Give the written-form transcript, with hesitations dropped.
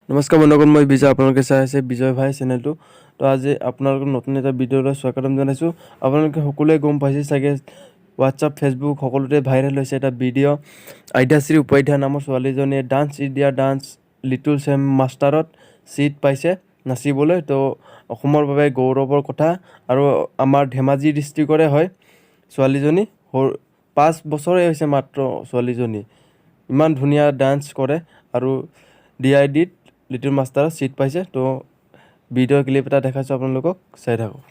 নমস্কাৰ বন্ধুগণ, মই বিজয়। আপোনালোকে চাই আছে বিজয় ভাই চেনেলটো। তো আজি আপোনালোকক নতুন এটা ভিডিঅ'লৈ স্বাগতম জনাইছোঁ। আপোনালোকে সকলোৱে গম পাইছে চাগে, হোৱাটছআপ, ফেচবুক সকলোতে ভাইৰেল হৈছে এটা ভিডিঅ'। আদ্যাশ্ৰী উপাধ্যায় নামৰ ছোৱালীজনীয়ে ডান্স ইণ্ডিয়া ডান্স লিটল চেম মাষ্টাৰত ছিট পাইছে নাচিবলৈ। তো অসমৰ বাবে গৌৰৱৰ কথা, আৰু আমাৰ ধেমাজি ডিষ্ট্ৰিক্টৰে হয় ছোৱালীজনী। 5 বছৰে হৈছে মাত্ৰ ছোৱালীজনী। ইমান ধুনীয়া ডান্স কৰে আৰু DIDত লিটল মাষ্টাৰত ছিট পাইছে। তো ভিডিঅ' ক্লিপ এটা দেখাইছোঁ আপোনালোকক, চাই থাকক।